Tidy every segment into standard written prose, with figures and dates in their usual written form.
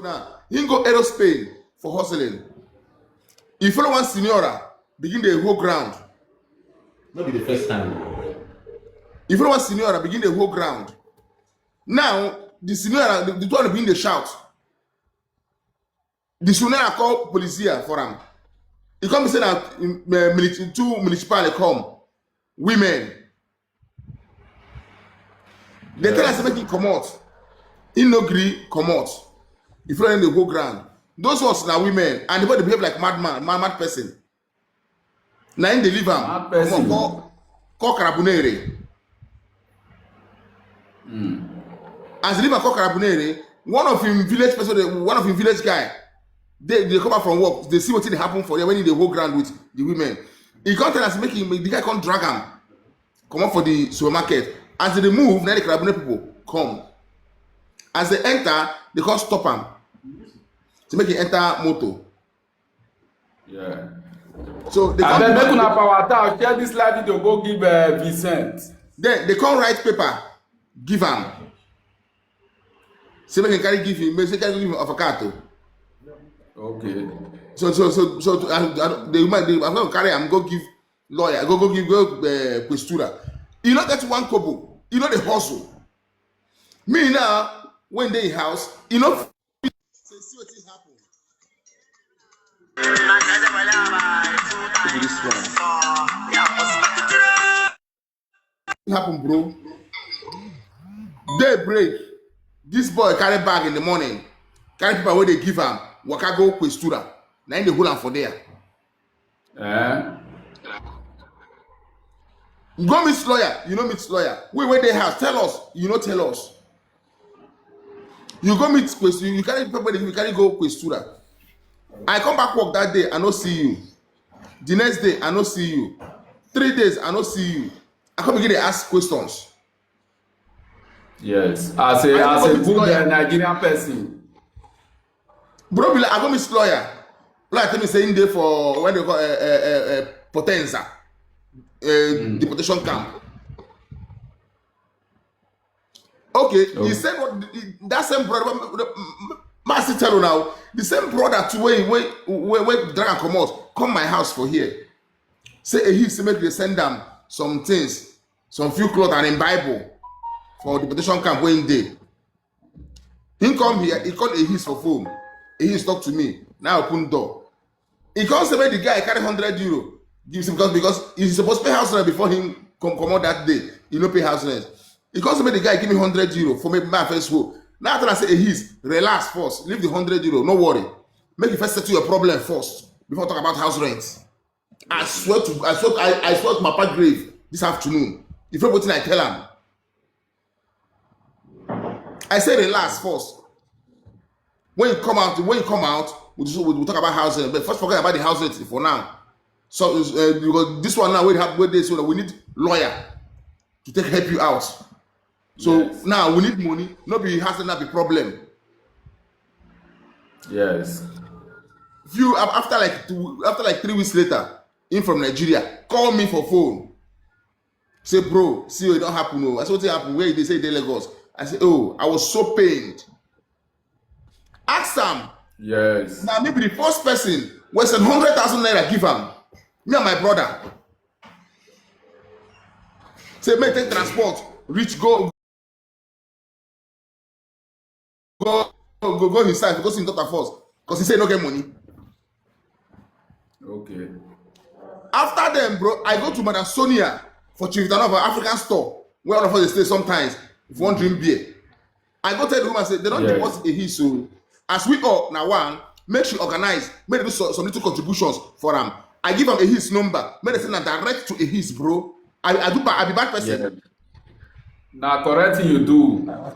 Now, he go aerospace for hustling. If follow one seniora, begin the whole ground. Not be the first time. If follow one seniora, begin the whole ground. Now, the seniora, the one begin the shout. The seniora call police for him. He come say that two municipal come, women. They tell us make him come out. He no gree come out. If you in the whole ground, those ones now women and they behave like madman, mad person. Now in the live am, call carabunere. As the live call carabunere, one of him village person, one of him village guy, they come back from work, they see what happen for them when in the whole ground with the women. He can't tell us making the guy can't drag him, come up for the supermarket. As they move, now the carabunere people come. As they enter, they can't stop him to make him enter motor. Yeah. So they and then make una power town share this live video go give Vincent. Then they can't write paper, give him. Say make him carry give him, say carry give him avocado. Okay. So they I'm going to carry him, go give lawyer, go give questura. You know that's one couple. You know the hustle. Me now. When they house, you know, see what is happening. What happened, bro? Daybreak. This boy carry bag in the morning. Carry people where they give him. Waka go questura. Now in the hold am for there. Go meet lawyer. You know meet lawyer. Where they house? Tell us. You know tell us. You go meet question. You carry people. You carry go questura. I come back work that day. I no see you. The next day I no see you. 3 days I no see you. I come begin to ask questions. Yes, as a good Nigerian person. Bro, be like, I go meet lawyer. Lawyer tell me saying there for when they call Potenza, deportation camp. Okay, the same that same brother. Master tell you now, the same brother to where drag come out, come my house for here. Say he say make they send them some things, some few clothes and a Bible for the deportation camp when day. He come here, he called a his for phone. He talk to me. Now open door. He comes say make the guy carry €100, gives him because he's supposed to pay house rent before him come out that day. He no pay house rent. He comes to me the guy give me €100 for my first school. Now after I say his relax first, leave the €100, no worry. Make you first settle your problem first before talk about house rent. I swear to my past grave this afternoon. If everything I tell him, I say relax first. When you come out, we'll talk about house rent. But first forget about the house rent for now. So because this one now so we need lawyer to help you out. So yes. Now we need money. Nobody has to not be problem. Yes. You after like 3 weeks later, in from Nigeria, call me for phone. Say, bro, see it don't happen. No. I said, what happened? Where they say they Lagos? I said, oh, I was so pained. Ask them. Yes. Now maybe the first person was 100,000 naira give him. Me and my brother. Say, make take transport, reach go his side because he not force. Because he say no get money. Okay. After them, bro, I go to Madam Sonia for Chivitanova African store where all of us stay sometimes if you want drink beer. I go tell the woman, say they don't deposit a his. So as we all now one, make sure organize, make do some little contributions for them. I give them a his number, make they send them direct to a his, bro. I be bad person. Yeah. Now correct you do. Now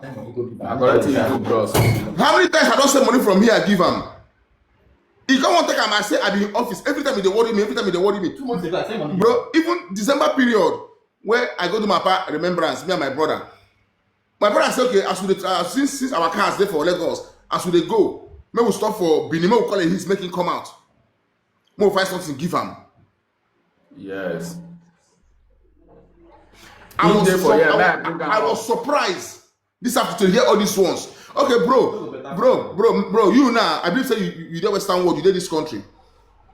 correct you do, bros. How many times I don't send money from here? I give them. He come on take him. I say I be in office every time they worry me. 2 months ago, I sent money. Bro, even December period where I go to my remembrance, me and my brother. My brother say okay, as we since our cars there for Lagos, as we go, may we stop for Benin, may we call it his making come out. May we find something give him. Yes. I was surprised this afternoon to hear all these ones. Okay, bro. bro, you now, I believe say you did Western world, you did this country.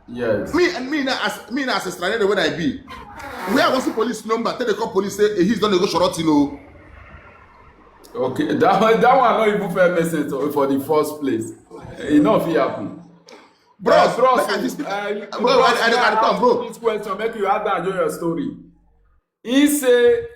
Yes. Me now as a stranger when I be. Where I want the police number, tell the call police say he's done go Shorotino. Okay, that one not even fair message for the first place. Enough it happen. Bro, I come, bro. This question make you add down your story. He say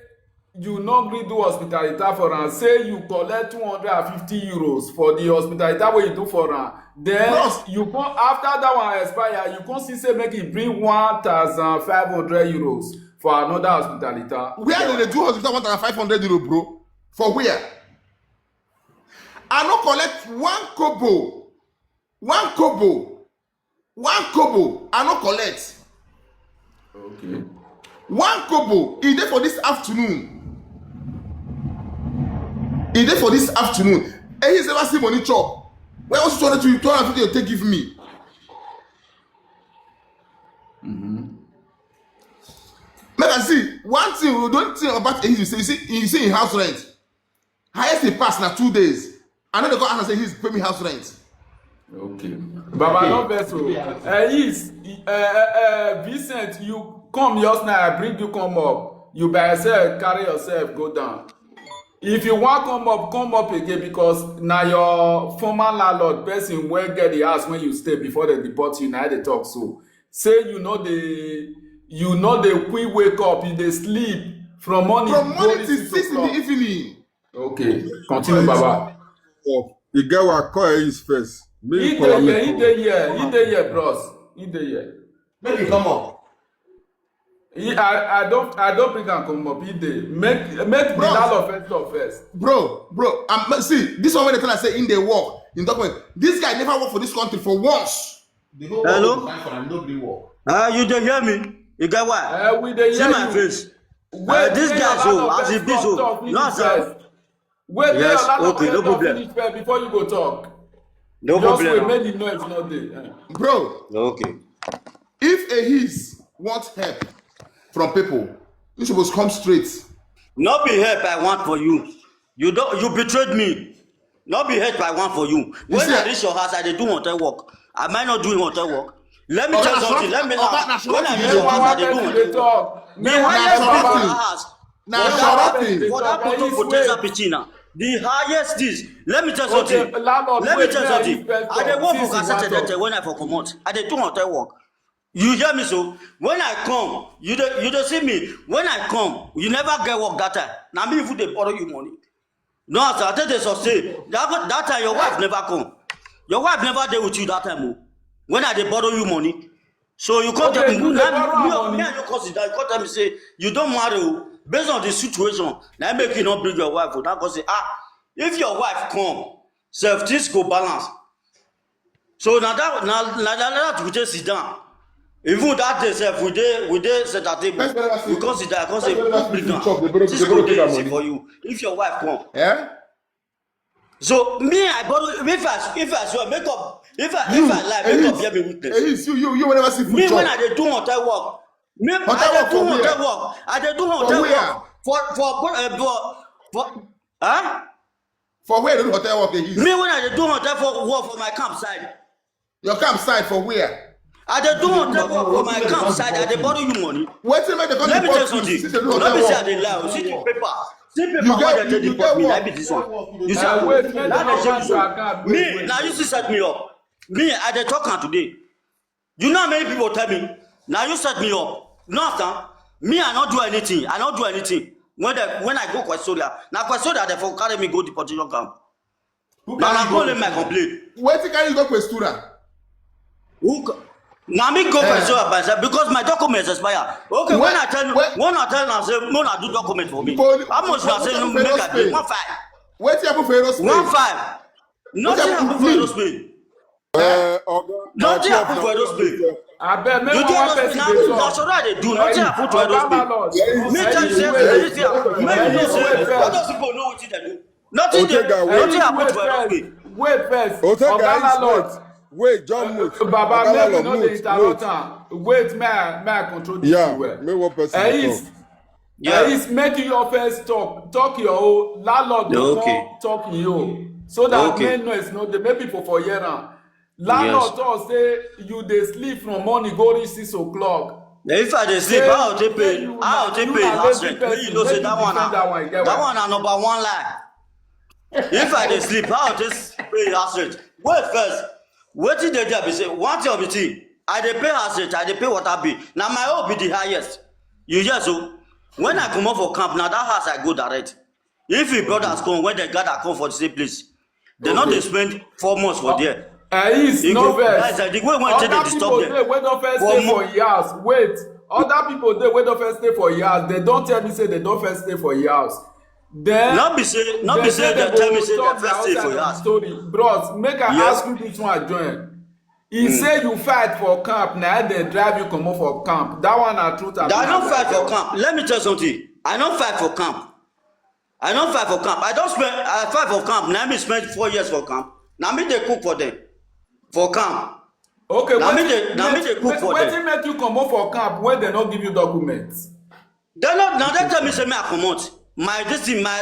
you not gree do hospitality for am, say you collect 250 euros for the hospitality wey you do for am. Then Bros, you come after that one expire, you come see say make e bring 1,500 euros for another hospitality. Where did they do hospital 1,500 euro, bro? For where? I no collect one kobo, I no collect. Okay. One kobo, e dey for this afternoon. E dey for this afternoon. And he's never see money chop. Where else 250 you take give me? Make I see one thing we don't think about you see in house rent. Highest he pass na 2 days. I know they go ask say he's pay me house rent. Okay. Baba no vex o. Vincent, you come just now, I bring you come up. You by yourself carry yourself go down. If you want come up again because na your former landlord person wey get the house when you stay before they deport you, na they talk so. Say you know the quick wake up, you dey sleep from morning Till 6 in the evening. Okay, continue, Baba. The guy will call his first. He dey here, bros. He dey here. Make you come up. I don't bring am come up. He dey make the landlord first. Bro, see, this one when they tell us say in the work, in document, this guy never worked for this country for once. Hello? You don't hear me? You get what? We dey See hear my you. face. Wait, This guy so as he be so. No sir. Wait, Yes, your landlord okay, no first problem. finish first before you go talk. No Just wait, problem. make the noise not dey. Bro, Okay. if a his want help from people, you supposed come straight. Not be help I want for you. You betrayed me. Not be help I want for you. When see, I reach your house, I dey do hotel work. Am I not doing hotel work? Let me Okay, tell you that's something. right. Let me Okay, laugh. that's When I right. reach Hey, your house, I one dey do person hotel dey work. talk. Me Now, highest that's for right. my house. Now, For that's that right. for that Hey, photo potential pichina. The highest is. Let me tell you Okay, something. landlord, Let me wait, tell you may I something. use first I dey talk, work for since you want Kasete talk. when I for comot. I dey do hotel work. You hear me so? When I come, you don't see me. When I come, you never get work that time. Now me if they borrow you money. No, sir, I tell you sustain. That time your wife never come. Your wife never there with you that time. Oh. When I dey borrow you money. So you can't tell Okay, me, you dey borrow am me money. and you consider, you can't tell me say you don't marry oh, based on the situation. Now make you not bring your wife. Now go say if your wife come, self things go balance. So now that we just sit down. Even that day self we dey set at table. We consider I say bring am. This go dey easy for you if your wife come. Yeah? So me I borrow if I swear make up if I lie make up hear me witness. Hey, you will never see food Me chop. when I dey do hotel work, Hotel work for where? I dey do hotel where? work for huh? For where the hotel work is? Me when I dey do hotel work for my campsite. Your campsite for where? I dey do hotel work for my campsite. I dey borrow you money. Wetin make the Let me tell you country something. since they do No hotel be say I work? dey lie. Oh. See the paper. See paper You wey get- dem take you deport get me. work. Na be this one. You see Wait, make the that man dey answer show account. you. Wait. Me now you still set me up. Me I dey talk am today. You know how many people tell me now you set me up. You know after me I not do anything. I not do anything. When I go Quesoria, now Quesoria they for carry me go deportation camp. Now I go lay my complaint. Wetin carry you go Questura? Now me go Quesoria by myself because my documents expire. Okay, when I tell now say no na do document for me. How much na say make I pay 1.5? Wetin happen for aerospace? 1.5. Nothing happen for aerospace. Nothing happen for aerospace. Abeg, make You do one aerospace person now. dey Na talk. so that they do. Nothing happen to Oga aerospace. landlord. Me tell you say this year. Make you know say all those people know wetin they do. Nothing Okay, guy, wait. nothing happen to aerospace. Wait first. Hotel Oga guys, landlord. wait, John mute. Baba, make you no mute, dey interrupt mute. am. Wait, may I control this Yeah, thing well. make one person Is Yeah. is make your first talk your own landlord go Okay. come talk your own. so that Okay. main noise no dey make people for hear am. Landlord talk say you dey sleep from morning go reach 6 o'clock. Now, if I dey sleep, Say how I take say pay? you How I na take you pay na house lazy rent? Make you person know make say you that one defend that na one. You get that why? one na number one lie. If I dey sleep, how I take pay house rent? Wait first. Wetin dey there be say one thing of the thing. I dey pay house rent, I dey pay water bill. Na my own be the highest. You hear so? When I comot for camp, na that house I go direct. If your brothers come, when they gather come for the same place, they no dey spend 4 months for there. Is You no go vex. guys, the way when they Other disturb people them. dey wey don first For stay mo- for years. Wait, other people dey wey don first stay for years. They don tell me say they don first stay for years. Then Not be say they they tell me say talk they their first stay outside for of your the house. story. Bros, make I Yes. ask you this one join. He say you fight for camp, na they drive you comot for camp. That one na truth. I don't fight for camp. Let me tell you something. I don't fight for camp. I don't fight for camp. I fight for camp. Now me spend 4 years for camp. Now me they cook for them. For camp. Okay, Now me they cook for them. wetin make you comot for camp when they no give you documents? Now they tell me say me I comot. My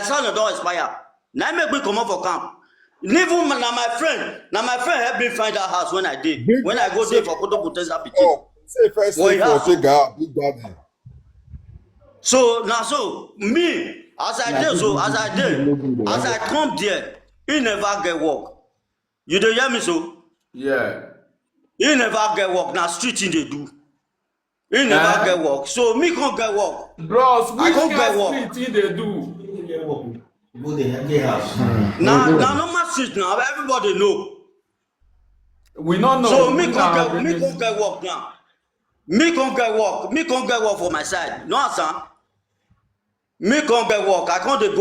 son don't expire. Now make me come out for camp. Even na my friend help me find that house when I did. When I go there for Koto Kutesa Pikin. Oh, say first Well, thing yeah. for take out big garden. So now me as I come there, he never get work. You dey hear me so? Yeah. He never get work. Now street in they do. He never get work. So me can't get work. Bros, I which can't get work. kind street they do? Go the house. Now normal street now everybody know. We no know. So me We can't get work now. Me can't get work for my side. No answer. Me can't get work. I can't dey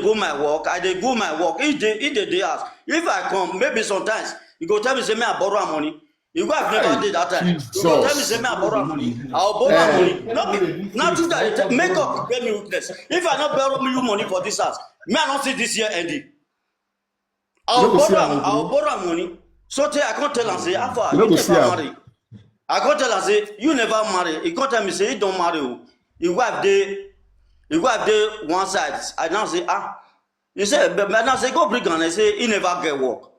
go my work. I dey go my work. If they house. If I come, maybe sometimes you go tell me say me I borrow money. You go have never did that time. You go tell me say me I borrow money. I'll borrow money. Not true that make up get me weakness. If I not borrow you money for this house, me I not see this year ending. I'll borrow money. So I can't tell and say, Alpha, you never marry. I can't tell and say, you never marry. He can't tell me say, he don't marry. He wife dey one side. I now say, he said, but now say, go bring and I say, he never get work.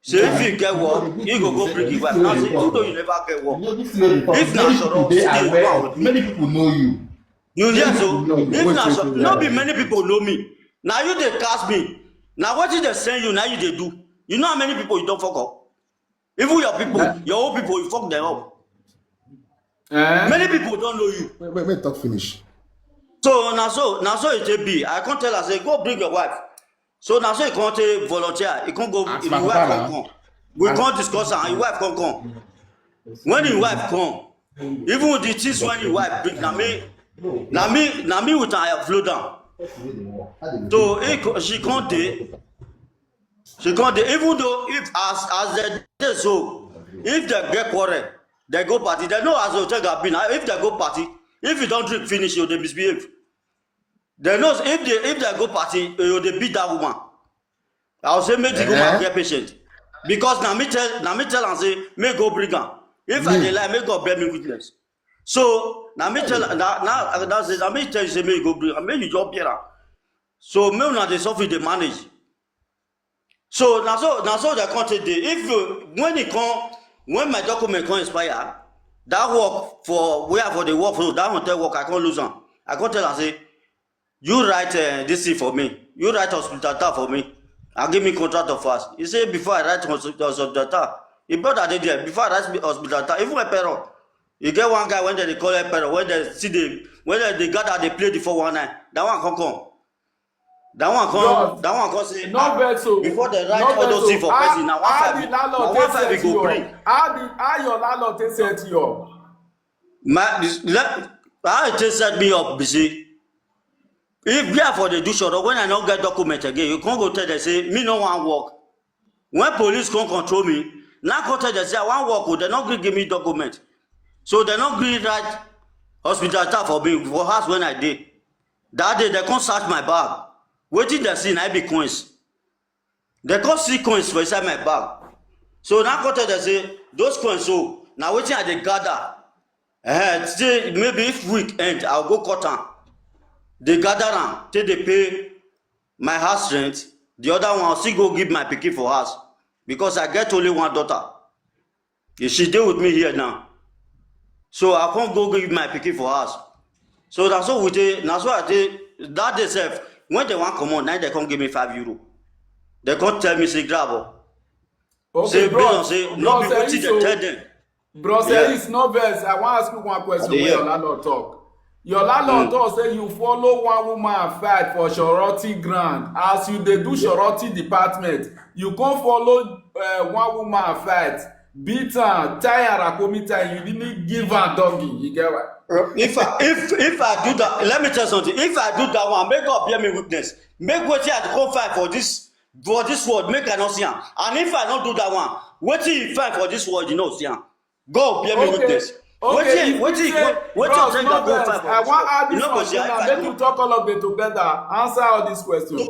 So if you get work, you go bring his wife. Now say, you know you never get work. If not, so many people know you. You hear so? If not, so not be many people know me. Now you dey cast me. Now what is they send you? Now you they do. You know how many people you don't fuck up? Even your people, your own people, you fuck them up. Many people don't know you. Wait, talk finish. So now it be. I can't tell her say go bring your wife. So now he can't take volunteer. He can't go. His wife can't come. We can't discuss her. His wife can't come. When his wife come, even with the things when his wife bring, now me with her flow down. So she can't dey. She can't dey. Even though if as they dey so, if they get quarrel, they go party. They know as the hotel have been. If they go party, if you don't drink finish, you they misbehave. They know if they go party, they beat that woman. I'll say make the woman get patient. Because now me tell and say make go bring her. If I dey lie, make God bear me witness. So now me tell now me tell you say make you go bring her, make you just bear her. So me una dey suffer dey manage. So now so the country dey. If when my document come expire, that work for where for the work for that hotel work I can't lose am. I can't tell her say you write this thing for me. You write hospital tab for me. And give me contract of us. He say before I write hospital tab, he brought that there. Before I write hospital tab, even a parent. You get one guy when they call a parent, when they see when they gather they play the 419. That one come. That one come say before they write all those things for person. Now 1.5 we go bring. How your landlord take set you up? How it take set me up, see. If therefore they do short when I don't get document again, you can't go tell them say me no want work. When police can't control me, now go tell them say I want work, they not give me document. So they not green right hospital staff for me for house when I did. That day they can't search my bag. Waiting they see I be coins. They can't see coins for inside my bag. So now go tell them say those coins so now waiting at the gather. Say maybe if week end I'll go cut them. They gather am, take they pay my house rent, The other one, I'll still go give my pikin for house. Because I get only one daughter. She stay with me here now. So I can't go give my pikin for house. So that's what we did. That's what I did. That day self, when they want come on, now they can't give me €5. They can't tell me, say, grab. Okay, Say, bro. say, no, be waiting to tell them. Bro, say Yeah. it's no verse. I want to ask you one question when Yeah. your landlord talk. Your landlord talk say you follow one woman fight for surety grant. As you dey do surety department, you come follow one woman fight, beat her, tie her, rakomita, you didn't give her doggy. You get what? If I do that, let me tell you something. If I do that one, make God bear me witness. Make Wetin I come fight for this word. Make I not see am. And if I don't do that one, Wetin you fight for this word, you know see am. God bear me witness. Okay, Wetin bros, take no that go vex. fight for I this want word? add You this know, go see question how and I make you do. talk all of it together. Answer all these questions.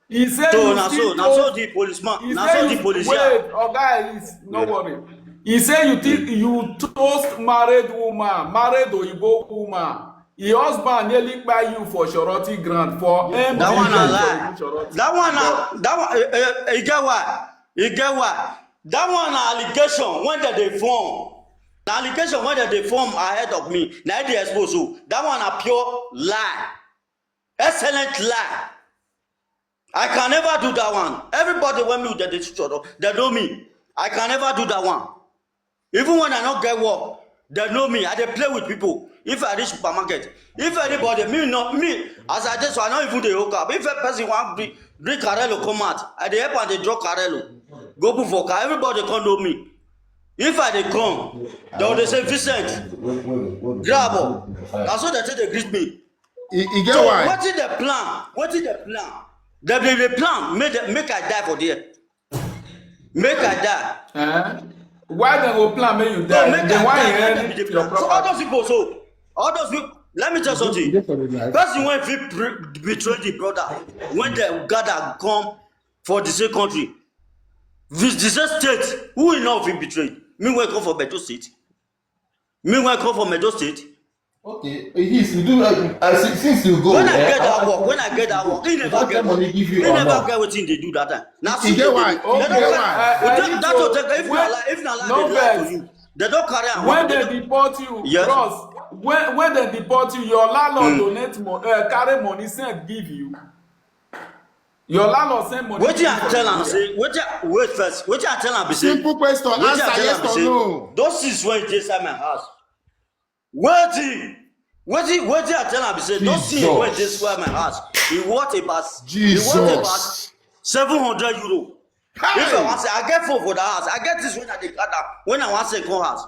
He said So you na still so the policeman, He na said so you the police. wait, oga is no worry. He said you toast married woman, married Oyibo woman. Your husband nearly buy you for surety grant for empty. That one na grant for lie. surety. That one. You get why? You get why? That one na allegation when they form. Na allegation when they form ahead of me. Na they expose you. That one na pure lie. Excellent lie. I can never do that one. Everybody when me with the teacher, they know me. I can never do that one. Even when I don't get work, they know me. I dey play with people. If I reach supermarket, if anybody, me, as I did, so I don't even dey hook up. If a person want bring Carello come out, I dey help and they draw Carello. Go put for car. Everybody can't know me. If I dey come, they will say, Vincent, grab up. That's what they say they greet me. You get So why? what is the plan? What is the plan? The plan make I die for there. Make I die. Why they go plan make you No, die? make They I want die. inherit your So all property. those people, let me tell you something. Person when fit betray the brother, when they gather come for the same country, the same state, who will know if he betrayed? Me when come from Medo State. Me when come from Medo State. Okay, you do since you go. When I get that work, he never get money give you he or never not? get wetin they do that time. Now You get why? That will take if na lie no they lie to vex. you. They don't carry am. When they deport you, Yes. bros, when they deport you, your landlord donate carry money send give you. Your landlord send money. Wetin I tell am say wait first. Wetin I tell am be say Simple question. wetin I Answer tell yes am be or say no. those things wey dey inside my house. Wetin I tell am be say those things wey dey inside my house e worth about €700. If I want say I get phone for the house, I get this when I dey gather when I want say come house.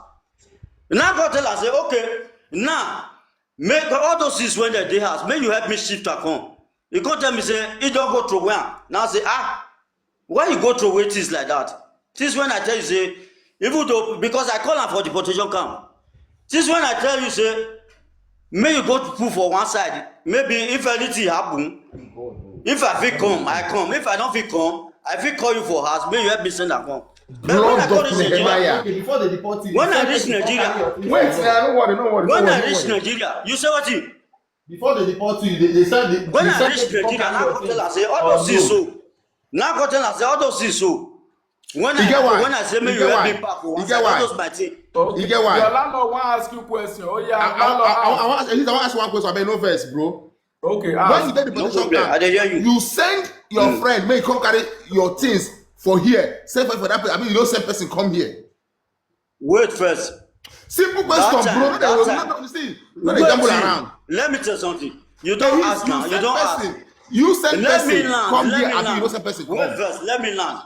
Now go tell am say okay now make all those things when they dey house make you help me shift am come. You come tell me say he don go throw am. Now say why you go throw away things like that? This when I tell you say even though because I call am for deportation camp. This when I tell you say may you go to put for one side. Maybe if anything happen, if I fit come, I come. If I don't fit come, I fit call you for house. May you help me send am come. But when I go reach Nigeria, Okay, before they deport you. when I reach Nigeria, Wait, no worry. when I reach Nigeria, you say what you? Before they deport you, they said they. When they I said reach they Nigeria, now deport go tell you. her say all those things so. Now go tell her say all those things so. When I say may you help me pack for one side, all those my thing. Okay. You get why? Your landlord want ask you question. Oh yeah, I want to ask one question. I mean, no first, bro. Okay, When you get the No position problem. I dey hear you. you send your friend, may you come carry your things for here. Send for that person. I mean, you don't send person come here. Wait first. Simple question, That bro. time. No, see, no, they gamble around. Let me tell you something. You don't ask now. You don't ask. You send Let me person land. come Let here. me I mean, you land. don't send person Wait come. first. Let me land.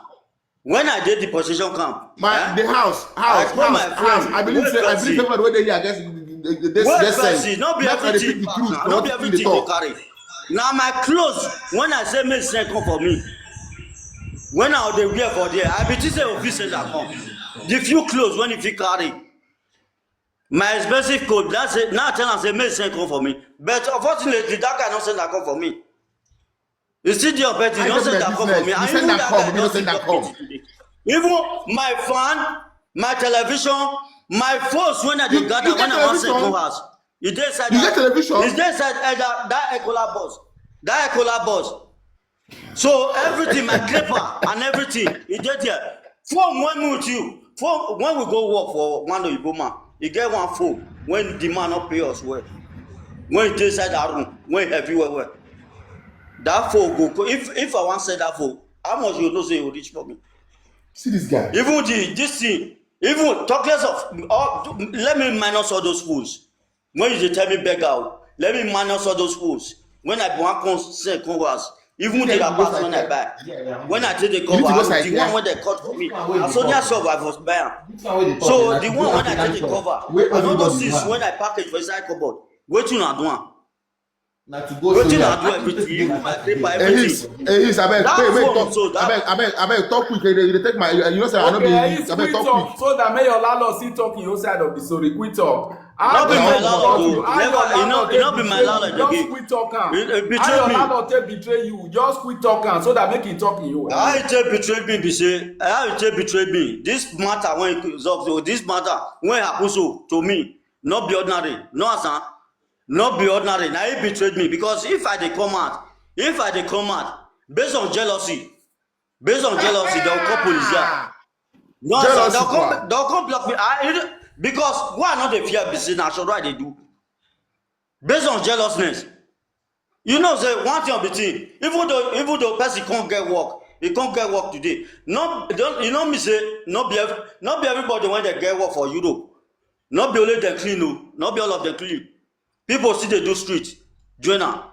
When I did the position camp, The house. I call my friend. I believe Wait, everybody where they here, I guess this wait this first. send. Not be Make I everything repeat the back truth. now. Not Not be the everything go talk. carry. Now my clothes. When I say make send come for me. When I dey wear for there, I be think say officer that come. The few clothes when if you carry. My expensive coat. That's it. Now I tell am say make send come for me. But unfortunately, that guy not send that come for me. You see the opportunity, I you don't know send my that come business. for me. You And send even that that come, guy you don't don't send send that that come. come. Even my fan, my television, my phones when I dey gather you get when I want send television? come house. You dey inside You get television? It's dey inside that Ecola bus. That Ecola bus. So everything, my clipper and everything, he did there. Phone when we with you. Phone when we go work for one of you man, you get one phone when the man not pay us well. When he inside that room, when everywhere. That phone go. If I want to say that phone, how much you know say you reach for me? See this guy. Even this thing, even talk less of let me minus all those fools. When you tell me beggar, let me minus all those fools. When I want to say Congress, even the apartment when I buy. When I take the cover, the one when they cut for me. I saw that shop I was buying. So the one when I take the cover, I know those things when I package for inside cupboard. Wetin una do am? Now to go Wetin una do everything, my paper, everything. Abeg, talk quick. You take my, you know say I no be. Abeg, talk quick. So that may your landlord still talk in your side of the story. Quit talk. Not be my landlord. Never, not be my landlord Just again. quit talking. Betray How your me. landlord take betray you? Just quit talking so that make him talk in you. How you take betray me? Be say, how you take betray me? This matter when this matter when it happen so to me, not be ordinary. No answer. Not be ordinary. Now he betrayed me because if I dey come out, based on jealousy, they'll call police here. No answer. They'll come block me. Because why not the fear be seen? I should why they do. Based on jealousness. You know, say one thing of the thing. Even though person can't get work, he can't get work today. You know me say not be everybody when they get work for Europe. Not be only them clean, no. Not be all of them clean. People still they do street. Joanna.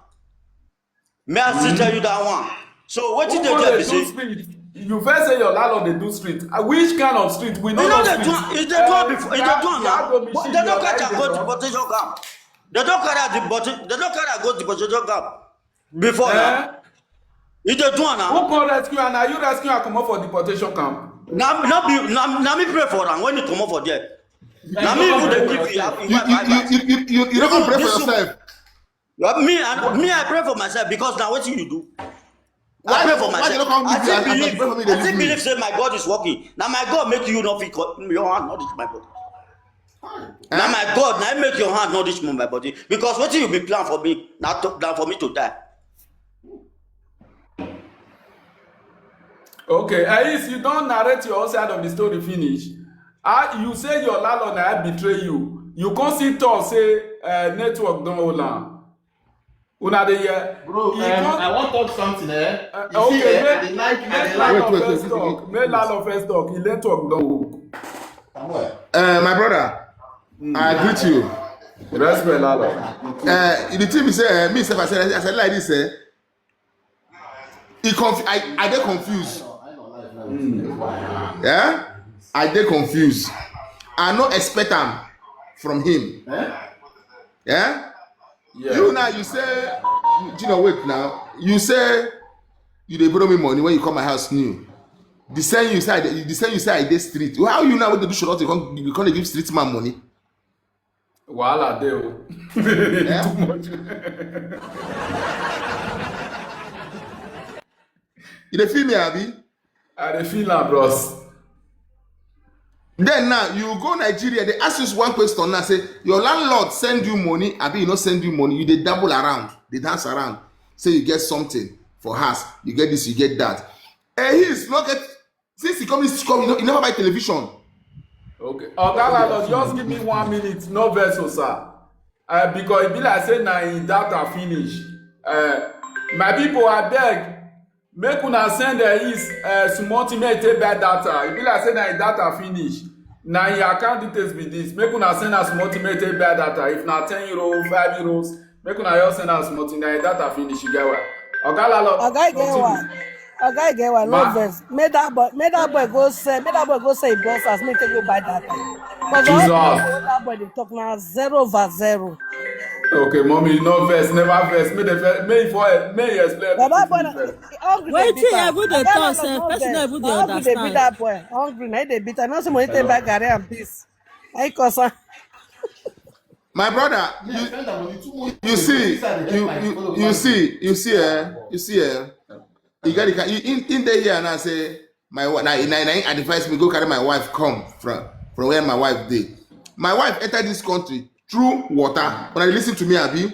May I still tell you that one? So what did they do? You first say your landlord they do street. Which kind of street? We know they do. If they do before, if they do now, they don't carry go to deportation camp. They don't carry go to deportation camp before now. If they do now. Who can rescue and are you rescue and come up for deportation camp? Now me pray for them when you come up for there. Now me even they give you don't pray for yourself. Me I pray for myself because now what you do? I pray for myself. I still believe say my God is working. Now my God make you not feel your hand not reach my body. Now my God, now make your hand not reach my body because what you be plan for me, not plan for me to die. Okay, Ais, you don't narrate your own side of the story finish. You say your landlord na betray you. You can't see talk say network don't hold on. Una dey hear. Bro, I want to talk something okay, make landlord first talk. He network don't hold. My brother, I greet you. Respect landlord. The thing is, me self, I said like this, I get confused. Yeah, I get confused. I no expect am from him. Yeah. You now you say, wait now. You say you dey borrow me money when you come my house new. The same you say I dey street. How you now when they do short you can't give street man money? Wahala dey o. Too much. You dey feel me, Abi? I dey feel am, bros. Then now you go Nigeria, they ask you one question now, say your landlord send you money, Abi you not send you money, you dey dabble around, they dance around, say you get something for house, you get this, you get that. He's not get, since he come, you never buy television. Okay. Landlord, just give me 1 minute, no vessel, sir. Because it be like say na in data finish. My people, I beg, make una send small thing make take buy data. It be like say na in data finish. Na your account details be this. Make una send a small thing make take buy data. If na 10 euro, 5 euros, make una just send a small thing. Na in data finish. You get what? Oga get one. No vex. Make that boy go say he boss us. Make take go buy data. Because all that boy they talk now 0/0. Okay, mommy, no verse, never verse. May you explain. That boy hungry. Wetin every dey talk sef, person no even dey Hungry dey beat understand. that boy. Hungry, na he dey beat. I know say money take buy garri and peace. I concern. My brother, you see, you get it. In the year and I say my wife. Now advise me go carry my wife come from where my wife dey. My wife entered this country through water. When I listen to me, Abi,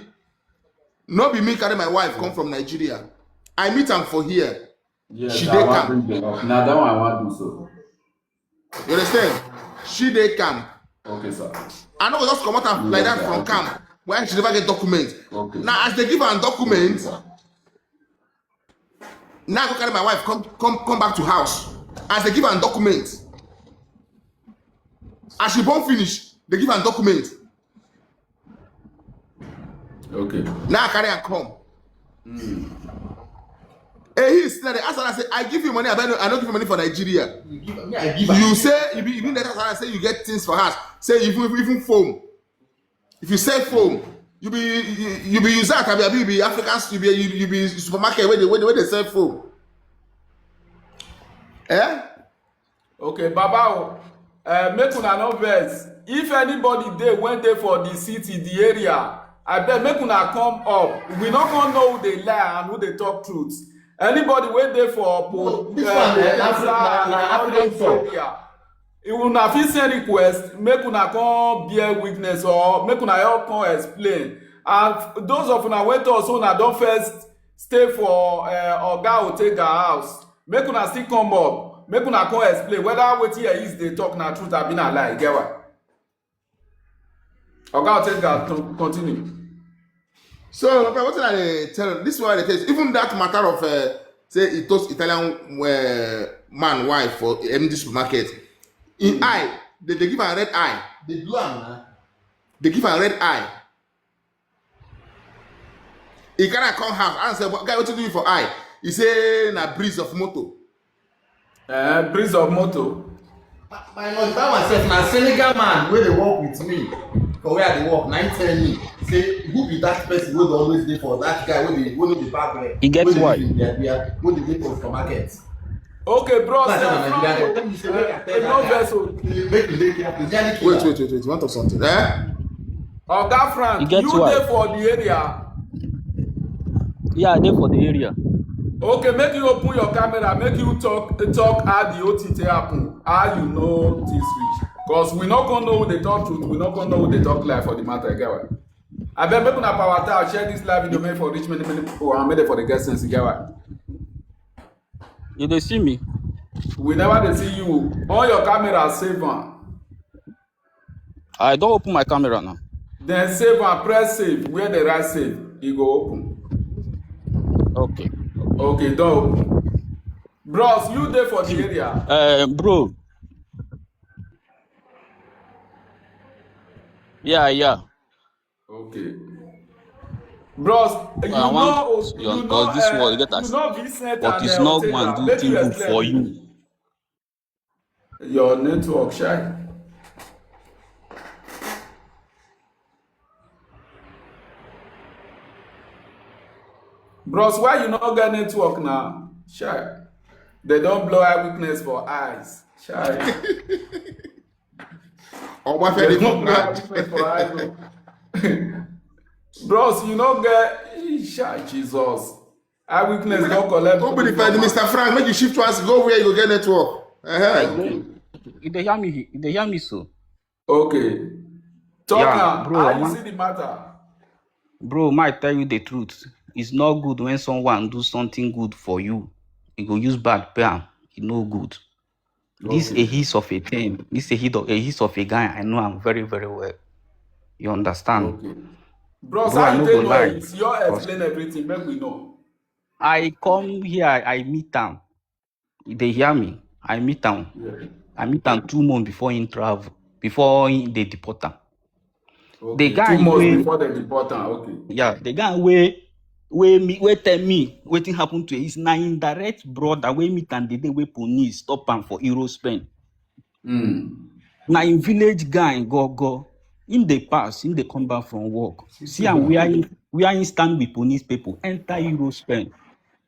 no be me carry my wife come from Nigeria. I meet am for here. Yes, She I dey want camp. bring them up. Now that one I want do so. You understand? She dey camp. Okay, sir. I no go just comot am like that from camp when she never get document. Okay. Now as they give am document, now I go carry my wife come back to house. As they give am document, as she born finish, they give am document. Okay. Now I carry am come. Hey, he's there. As I say, I give you money. I don't give you money for Nigeria. You say even that as I say you get things for us. Say even foam. If you sell foam, you be use that. I be Africans. You be supermarket where they sell foam. Eh? Okay, Baba. Make una no vex. If anybody dey when dey for the city, the area, I bet make una come up. We not gonna know who they lie and who they talk truth. Anybody wey dey for this one African song. if una fit send request, make una come bear witness or make una help come explain. And those of una wey talk so una don first stay for Oga Otega house, make una still come up, make una come explain whether wetin here is dey talk na truth abi na lie. Get why? Oga Otega continue. So, what I dey tell this one, they tell you, even that matter of say it was Italian man wife for MD supermarket. In eye, they give a red eye. They do am. They give a red eye. He cannot come house and say, "Guy, what you doing for eye?" He say, "Na breeze of moto." Breeze of moto. My husband myself na Senegal man wey dey work with me for where I dey work. Na him tell me say who be that person wey dey always dey for that guy wey no dey back there. He gets why. Wey dey dey for supermarket. Okay, bros. No vessel. Make you dey careful. Wait. You want to talk something? Eh? Oga Frank, He gets you why. dey for the area. Yeah, I dey for the area. Okay, make you open your camera, make you talk how the OTT happen, how you know this reach. Cause we not gonna know who they talk truth, we not gonna know who they talk lie for the matter. Get what? I bet make una power tell share this live video made for reach many people and made it for the guest sense. Get what? You dey see me? We never dey see you. On your camera, save am. I don't open my camera now. Then save and press save. Where the right save, e go open. Okay. Okay, don't open. Bros, you there for the area? Bro. Yeah. Okay. Bros, you know, cause this world get us. Vincent But and it's not Otega. one do Make thing you good explain. for you. Your network shy. Bros, why you not get network now? Shy. They don't blow eye weakness for eyes. Shy. Or what They they don't blow eye talk weakness for eyes. No. Bros, you not get shy. Jesus. Eye weakness don't collect. Don't be the Mr. Frank. Make you shift once. Go where you go get network. You dey hear me? You dey hear me so? Okay. Talk Yeah, now. bro, How you man. see the matter? Bro, might tell you the truth. It's not good when someone do something good for you. You go use bad pay. It's no good. This a his of a thing. This a his of a guy. I know I'm very, very well. You understand? Okay. Bros, Bro, I how no you go take know lie. it? You explain everything. Make we know. I come here, I meet am. They hear me. I meet am. Yeah. I meet am 2 months before he travel, before they deport am. Okay. The guy 2 months wey, before they deport am. Okay. yeah, the guy wey tell me wetin happen to him is na him direct brother wey meet am the day wey police stop am for Euro Spain. Na him village guy go. Him dey pass, him dey come back from work. See am where him stand with police people, enter Euro Spain.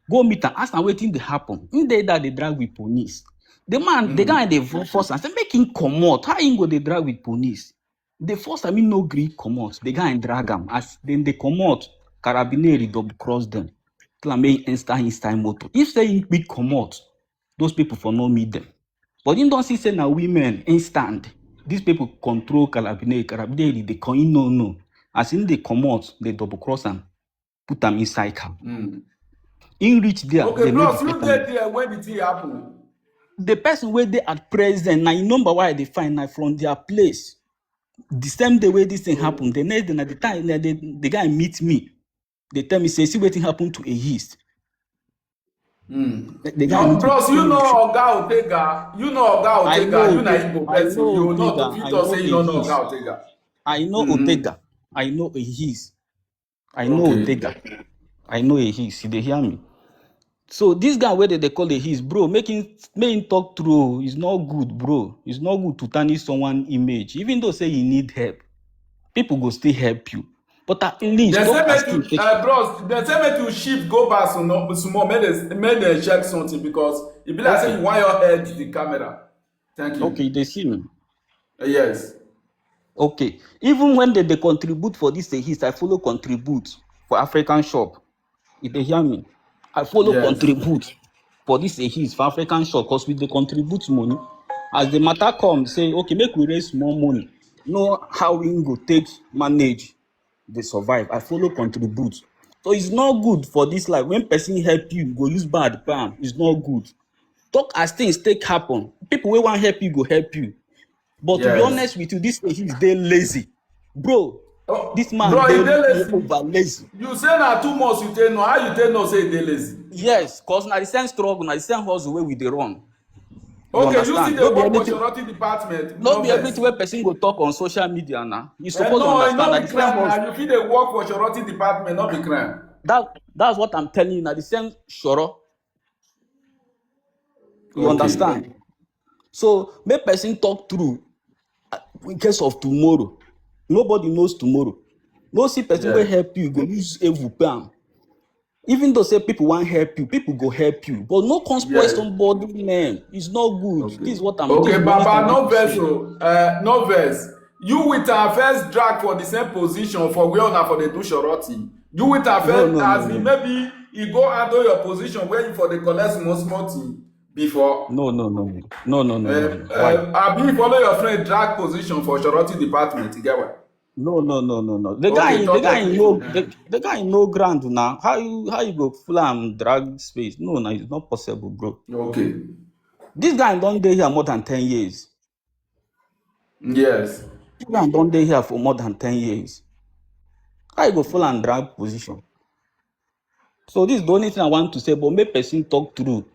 Go meet am, ask am wetin dey happen. Him dey that dey drag with police. The guy dey force am say make him comot. How him go dey drag with police? The first time he no gree comot, the guy drag am. As then they comot, carabinieri double cross them. Tell am make him enter inside motor. If say him quick comot, those people for no meet them. But him don see say na women instant. These people control carabinieri they come in no. As him dey comot, they double cross am, put am inside car. In reach there, Okay, they know the bros, you paper. dey there when the thing happen. The person where they at present, now you number why they find now from their place. The same day where this thing happened, the next day at the time the guy meet me. They tell me, say, see what thing happened to a yeast. The guy No, meet me. bros, you know Oga Otega. You know Oga I Otega. know You na Igbo I person. know You know Otega, to fit I talk know say a you don't know yeast. Oga Otega. I know Otega. I know a yeast. I know Okay. Otega. I know a yeast. They hear me. So this guy where they call a his bro, make him talk through is not good, bro. It's not good to tarnish someone image. Even though say you need help, people go still help you. But at least They say talk as make thing you, take. bros. They say make you shift go back small. Make they check something because it be like say Okay, you want your head the camera. Thank okay, you. they see me. Yes. Okay, even when they contribute for this his, I follow contribute for African shop. If they hear me, I follow Yes. contribute for this his for African shop because we they contribute money. As the matter comes, say okay, make we raise more money. Know how we go take manage they survive. I follow contribute. So it's not good for this life. When person help you, go use bad palm. It's not good. Talk as things take happen. People wey want help you go help you. But to be Yes. honest with you, this he's dey lazy. Bro, this Oh, man bro, you dey dey lazy. over lazy. You say na 2 months you take know. How you take know say you dey lazy? Yes, cause na the same struggle, na the same hustle wey we dey run. You Okay, you see understand? dey work for security department. No No be everything vex. wey person go talk on social media now. You suppose No, e understand no na be the same crime hustle. na. You fit dey work for security department, no be crime. That's what I'm telling you. Na the same shoro. You Okay. understand? So make person talk through in case of tomorrow. Nobody knows tomorrow. No see person wey Yes. help you go use evil palm. Even though say people want help you, people go help you. But no come spoil Yes. somebody name. It's not good. Okay. This is what I'm. This Okay, is the only thing Baba, I want no to vex say. o. No vex. You with our first drag for the same position for where una for the do shorty. You with our No, first no, no, as in no, maybe you go handle your position where you for the collect small thing before. no, no, no, no, no, no, no, no, no. Why? Abi follow your friend drag position for shorty department. You get what? No, no, no, no, no. Okay, The talk guy to in me. no, the guy in no ground now. How you go full and drag space? No, no, it's not possible, bro. Okay. This guy don't dey here more than 10 years. Yes. This guy don't dey here for more than 10 years. How you go full and drag position? So this is the only thing I want to say. But make person talk through.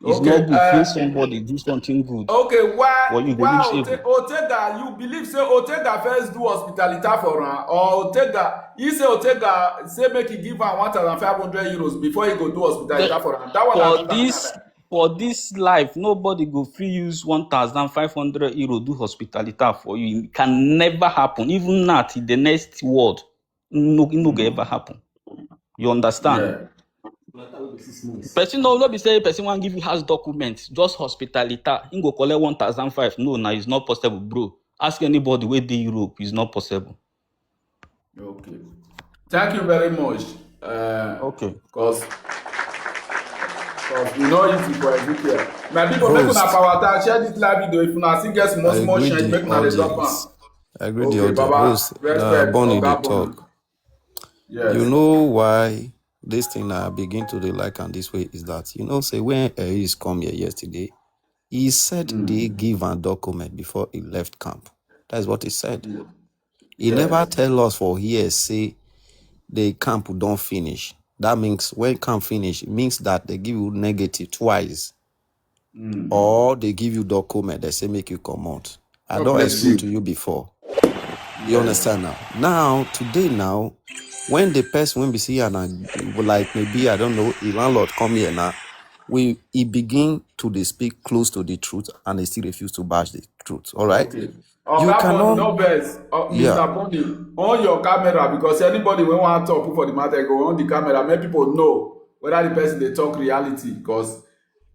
It's not Okay. good. Feel somebody do something good Okay, for why you. Go use why evil. Otega, you believe say Otega first do hospitality for am or Otega he say Otega say make he give am 1,500 euros before he go do hospitality The- for am. That one I for don't this understand. for this life, nobody go fit use 1,500 euro do hospitality for you. It can never happen. Even that in the next world, no go ever happen. You understand? Yeah. Person no be say person wan give you house document, just hospitality. Him go collect 1,500. No, now it's not possible, bro. Ask anybody where dey Europe, it's not possible. Okay. Thank you very much. Okay. Cause you know easy for Ezekiel. My people make una Host, power time share this live video if una still get I small agree change the make una dey drop audience. am. I agree the Okay, audience. Baba, Host, respect Bonnie they Oga Bonny. talk. You Yes. know why this thing I begin to dey like and this way is that say when Aris come here yesterday, he said they give a document before he left camp. That's what he said. He never Yes. tell us for here say the camp don't finish. That means when camp finish, it means that they give you negative twice. Or they give you document, they say make you come out. I God don't bless explain to you. you before. You Yes. understand now? Today, when the person when we see and like maybe I don't know, a landlord come here now, he begin to they speak close to the truth and they still refuse to bash the truth. All right, Okay. you Oga Bonny, cannot. no vex. Yeah, Mr. Bonny, on your camera because anybody wey wan talk for the matter go on the camera make people know whether the person dey talk reality because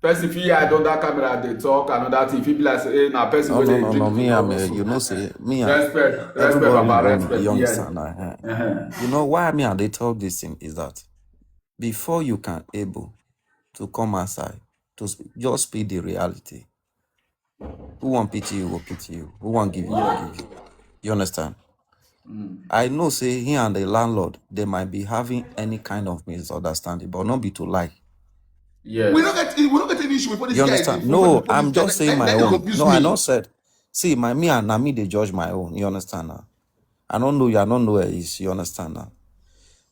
person fit hide under camera dey talk another thing fit be like say hey, na person wey dey no. drink Me, kingdom I'm also. say me, Respect, everybody Baba, know me. respect. You Yes. understand? You know why me and they talk this thing is that before you can able to come outside to just speak the reality. Who want pity you will pity you. Who want give you will give you. You understand? I know say he and the landlord they might be having any kind of misunderstanding, but not be to lie. Yes. We don't get any issue with this You guy. understand? For No, the I'm police. just saying my Then they own. confuse No, I me. not said. See, me and me they judge my own. You understand now? I don't know you. I don't know where it is. You understand now?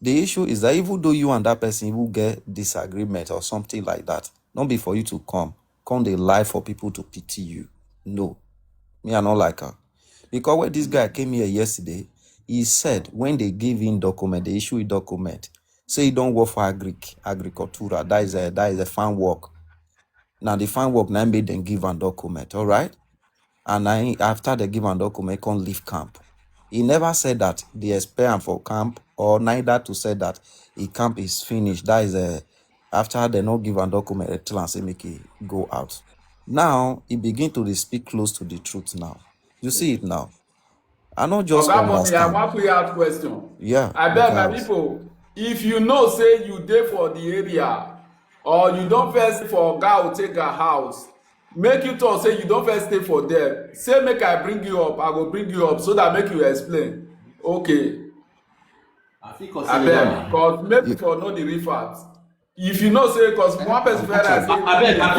The issue is that even though you and that person will get disagreement or something like that, not be for you to come they lie for people to pity you. No, me I not like her. Because when this guy came here yesterday, he said when they give him document, they issue a document, say he don't work for agricultura. That is a farm work. Now the farm work now made them give an document, all right? And after they give an document, can't leave camp. He never said that they expel him for camp, or neither to say that the camp is finished. That is after they not give a document, they tell and say make he go out. Now he begin to speak close to the truth now. You see it now. I not just Oga Money, I understand. want to ask question. Yeah. I bet my people, if you know say you dey for the area, or you don't first stay for Oga Otega house, make you talk say you don't first stay for there. Say make I bring you up, I go bring you up so that make you explain. Okay. I bet, cause maybe for know the real fact. If you know say, cause one person feel like say, I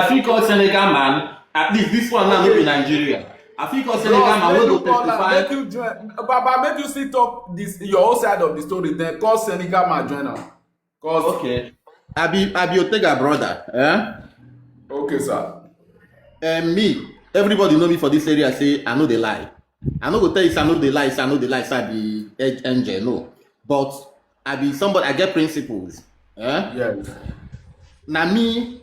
think call Senegal man. At least this one now no be Nigeria. I think call Senegal man wey go testify. make you join, Baba, make you still talk this your own side of the story. Then call Senegal man join am. Cause Okay. I be Otega brother. okay, sir. Me, everybody know me for this area. Say I know they lie. I no go tell you say I know they lie. Say I know they lie. Say I be angel. No, but I be somebody. I get principles. Yes. Na me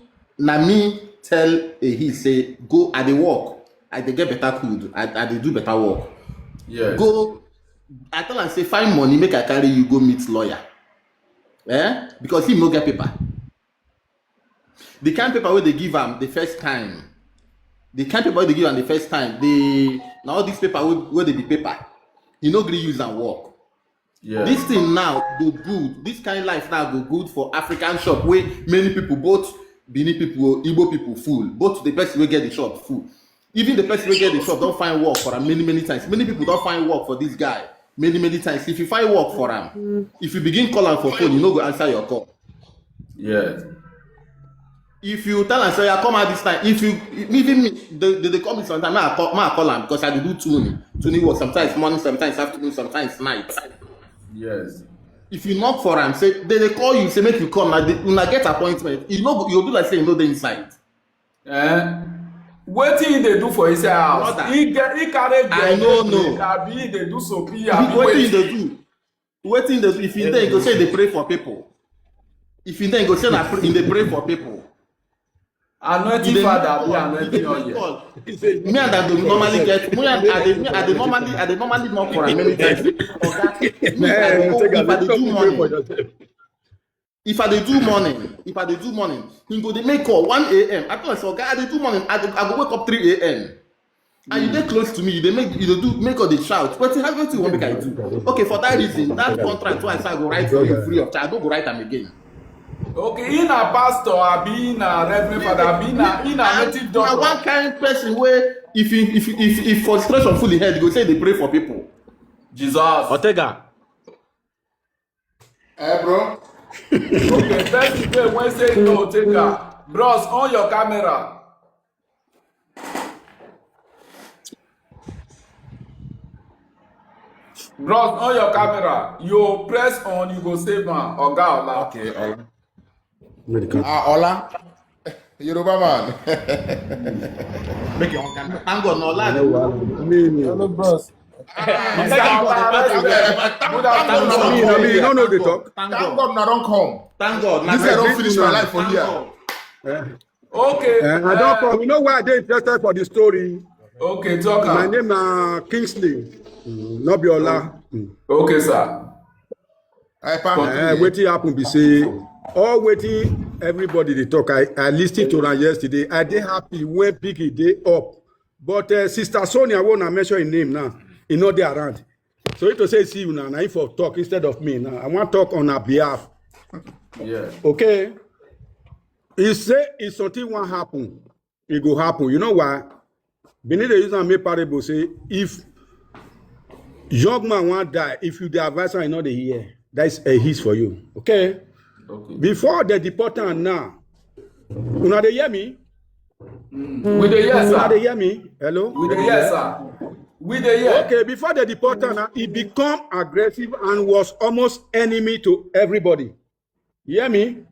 tell he say go. I dey work. I dey get better food. I dey do better work. Yes. Go. I tell am say find money make I carry you go meet lawyer. Because him no get paper. The kind paper wey dey give am the first time. Na all this paper wey dey be paper. He no gree use am work. Yeah. This thing now go good. This kind life now go good for African shop wey many people, both Benin people, Igbo people full. Both the person wey get the shop full. Even the person wey get the shop don find work for am many times. Many people don find work for this guy many times. If you find work for am, if you begin call am for phone, you no go answer your call. Yes. If you tell am say come out this time, if you even me, they call me sometimes. I call am because I dey do tuning work sometimes morning, sometimes afternoon, sometimes night. Yes. If you knock for am, say they call you, say make you come. Una get appointment. You do like say you know dey inside. Wetin he dey do for inside house? Brother, He carry I no know. Abi he dey do sopi. Wetin he dey do? Wetin he dey do? If he dey, he go say he dey pray for people. If he dey, he go say he dey pray for people. Anointing father, be anointing oil. Me and I do normally get. Me and I dey normally knock for am many times. If I dey do morning, he go dey make call 1 a.m. I tell am say oga I dey do morning, I go wake up 3 a.m. And you dey close to me, you dey make all the shout. Wetin you wan make I do? Okay, for that reason, that contract wey I say I go write for you free of charge, I no go write am again. Okay, he na pastor, abi na reverend father, abi na native doctor. Na one kind person wey if frustration full him head, he go say he dey pray for people. Jesus. Otega. Bro. Okay, first day Wednesday no Otega. Bros, on your camera. Bros, on your camera. You press on, you go save man. Oga Ola. Okay, Ola. Yoruba man. Make your own camera. Thank God, no lie. Hello, bros. Thank God now don't come. Thank God. This guy don't finish my life for here. Okay. I don't come. You know why I dey interested for the story? Okay, talk. My name na Kingsley. Nobiola. Okay, sir. Wetin happen be say all wetin everybody dey talk. I listened to am yesterday. I dey happy when Piggy dey up. But Sister Sonia, I wanna mention her name now. He no dey around. So if to say see you now, na if for talk instead of me now. I want talk on her behalf. Yeah. Okay. He say if something wan happen, it go happen. You know why? Benin dey use am make parable say if young man wan die, if you dey advise am, you no dey hear. That's a hit for you. Okay? Okay. Before the Deporte am now, Una dey hear me? We dey hear, Una dey sir. hear me? Hello? We dey hear, sir. We dey hear. Okay, before the deporter, he become aggressive and was almost enemy to everybody. You hear me?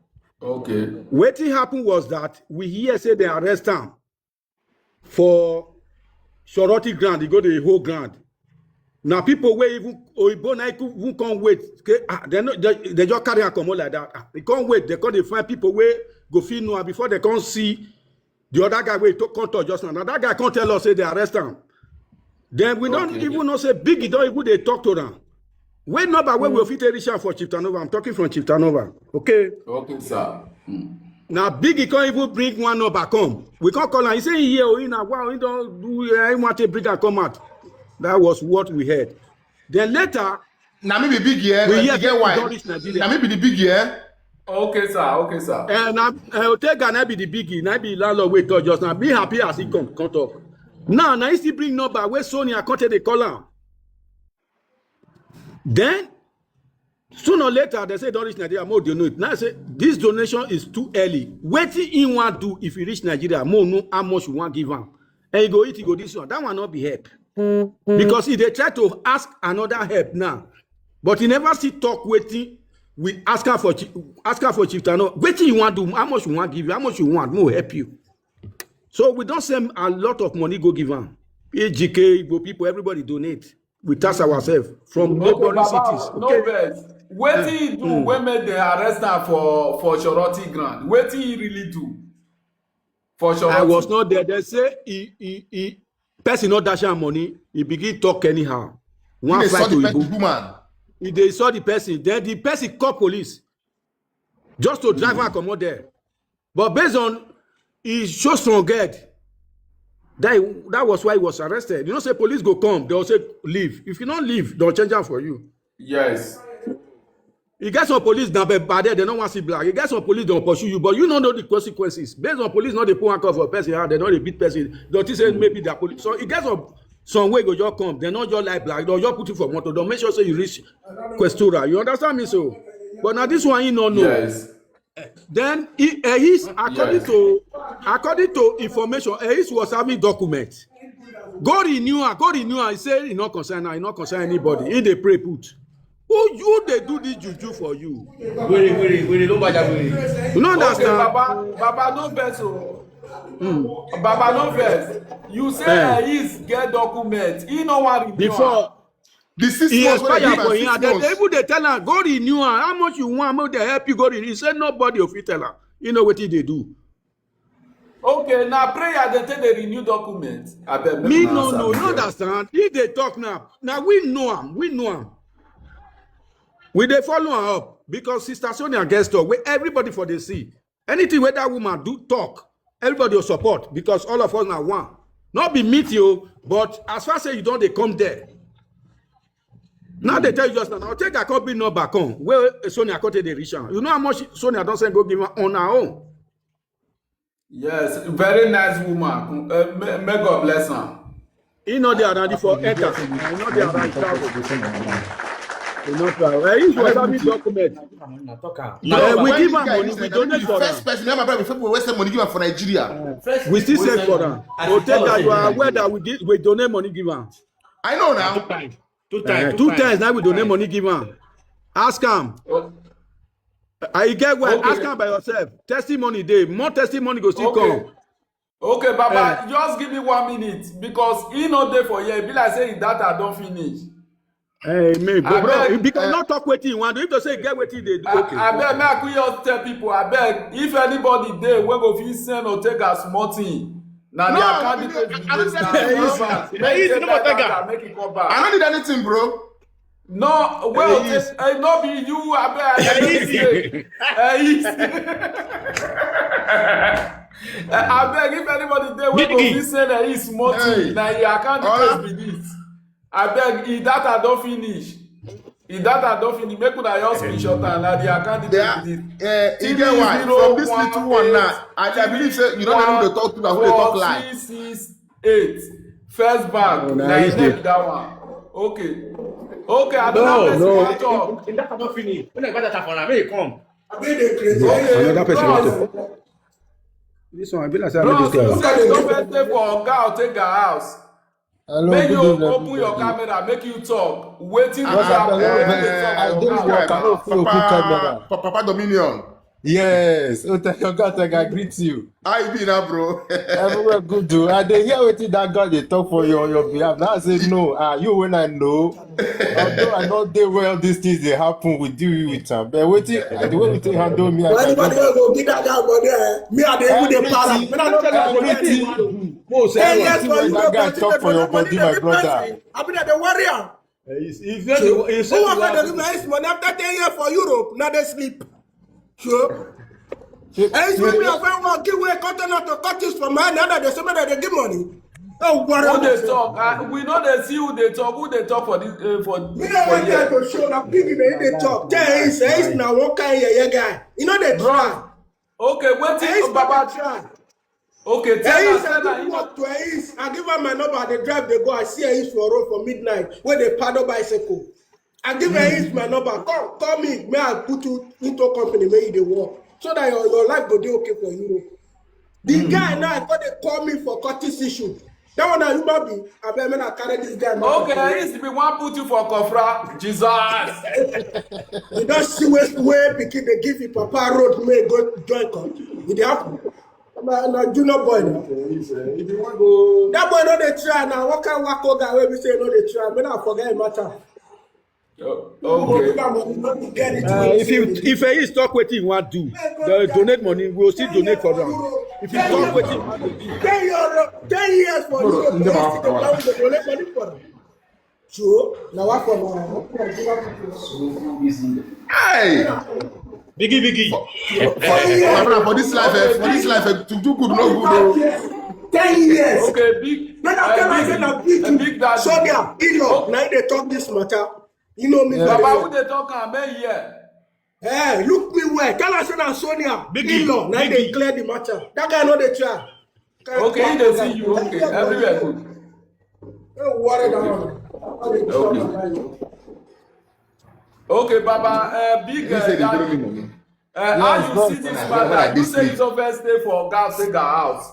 Okay. Wetin happen was that we hear say they arrest am for surety ground. He go to the whole ground. Now people wey even oyibo na even come wait. They just carry am comot like that. They can't wait. They can't find people wey go fit know am before they can't see the other guy wey come touch just now. Now that guy can't tell us say they arrest am. Then we don't even know say Biggie don't even they talk to them. Wait number wey we fit reach out for Chiftanova. I'm talking from Chiftanova. Okay. Okay, sir. Now Biggie can't even bring one number come. We can't call him. He say here, oh, wow, he don't do. I want to bring and come out. That was what we heard. Then later, Now me be big here. we You hear get why? don't reach Nigeria. Now me be the big here. Okay, sir. Okay, sir. And Otega na be the Biggie, na be landlord wey talk just now. Be happy as he come talk. Now he still bring number where Sonia contact the caller. Then sooner or later they say don't reach Nigeria. More donate. Now I say this donation is too early. Wetin he want do if he reach Nigeria? More know how much you want give him. And he go eat, he go this one. That one not be help. Because if they try to ask another help now, but he never see talk waiting. We ask her for Chiftano. Wetin you want do? How much you want give you? How much you want? More help you. So we don't send a lot of money go give them. AGK, Igbo people, everybody donate. We tax ourselves from neighboring cities. No Okay. vex. Wetin he do when make they arrest am for surety ground? Wetin he really do for surety? I was not there. They say he person not dash am money. He begin talk anyhow. One They fly saw to the Igbo. woman. If they saw the person, then the person call police just to drive her come out there. But based on he show strong head, that was why he was arrested. You know, say police go come, they'll say leave. If you don't leave, they'll change am for you. Yes. You get some police now, but they don't want to see black. You get some police don't pursue you, but you don't know the consequences. Based on police, not they put one call for a person, they don't beat person. Don't say maybe they're police. So it gets some way go just come. They not just like black. They'll just put you for motor. Don't make sure say you reach Questura. You understand me? So, but now this one he don't know. Yes. Then he's according to information, he was having documents. Go renew her. He said he not concern her, he not concern anybody. He they pray put. Who they do this juju for you? Wait, don't buy that way. You know Okay, understand? Baba no vex o. Baba no vex. You say he's get document. He no wan renew am. Before The 6 he months when they expired give for am him, 6 and then months. even they tell her, go renew her. How much you want? How they help you go renew? He said nobody will fit tell her. You know what they do? Okay, now prayer they take the renew document. Abeg, make Me una answer no me well. understand. If they talk now we know him. We they follow her up because Sister Sonia gets talk. Where everybody for the see anything where that woman do talk, everybody will support because all of us now one. Not be meet you, but as far as say you don't, they come there. Now they tell you just now. I'll take a copy number back on where Sonia got the reach out. You know how much Sonia don't send go give her on her own. Yes, very nice woman. May God bless her. He know they are ready for enter. He know they are ready travel. He know travel. He was having document. We When give this her guy money. is We like, donate the for first her. person, my brother, people waste money give am for Nigeria. We still send for her. Otega, you are aware that we donate money give her. I know now. Two times now we donate money give her. Ask him. I get well. Okay. Ask him by yourself. Testimony day. More testimony go still come. Okay, Baba, just give me 1 minute because he no dey for here. E be like say his data don finish. Hey, me, Abeg, because not talk wetin you want. If to say get wetin they do, okay. Abeg, make I quick just tell people. Abeg, if anybody dey wey go fit send or take a small thing, na No, their candidate I don't dey say stand. Make he take that data, make he come back. I don't need anything, bro. No, well, no be you, abeg. Easy. Abeg, if anybody dey wey go fit send a small thing, na your candidate be this. Abeg, e data don finish. E data don finish. Make una just screenshot am, na their candidate be this. You get why? From this little one now, I believe say you don't know who they talk to and who they talk like. 4668 First Bank, na his name be that one. Okay. Okay, I don't know. No. Talk. In that don't finish. When I got that for him, may come. Another person want to. This one, I be like say I know Bros, this you guy. say you don't first stay for Oga or take a house. Hello, Make you good evening, open your everybody. camera, make you talk. Waiting Bros, I for don't when they vex. talk I for don't Oga work. or I don't feel open camera. Papa Dominion. Yes. Oh, thank you, God. Thank you. I greet you. How you be now, bro? Everywhere good, do. I dey hear wetin that God they talk for your behalf. Now I say no. You when I know. Although I know they well these things they happen, we deal with them. But the way we take handle me, But I know anybody that will go get that guy for there. Me and the even the para. Me not know that for everything, most 10 years everything for when you, that guy but talk for your money body, they my give brother. person. I be the warrior. He's Sure. not the, Who want to give me his money after 10 years for Europe? Now they sleep. Sure. And it's when me a friend want give away cotton out to cut this from my now they say that they give money. Oh, who they warrior. talk. We know they see who they talk. Who they talk for this Me don't want year. to show that piggy they talk. Tell him say he's now one kind of guy. You know they try. Okay, And waiting he's Baba. try. Okay, tell Ace, us, I tell us. give You know, work to Ace. I give her my number. They drive, they go. I see Ace for road for midnight where they paddle bicycle. I give Ace my number. Call me. May I put you into a company where they work so that your life go be okay for you. The guy now, I thought they call me for Curtis issue. That one, I human being. I bet when I carry this guy. okay, I used to be one put you for Kofra. Jesus. You don't see where pikin they give you Papa road may go join come. You dey happen. Na junior boy now. That boy no dey try now. What kind of wacko guy wey be say no dey try? Make I forget him matter. Okay. if he talk wetin he want do, the donate money, we will still donate for them. If he talk wetin he want to do, 10 years for you to donate money for them. True. Now what for Hey! biggie. For this life, to do good, no good. 10 years. Okay, big. When I tell myself na big daddy. Sonia, Ilo, now they talk this matter. You know me very Baba, well. who they talk about here? Hey, look me well. Tell us na Sonia, Ilo, now they clear the matter. That guy know they try. Okay, he dey see you. Okay, everywhere good. Don't worry that Okay. Okay, Baba, big. How you see this matter? You say you so first stay for Oga take a house.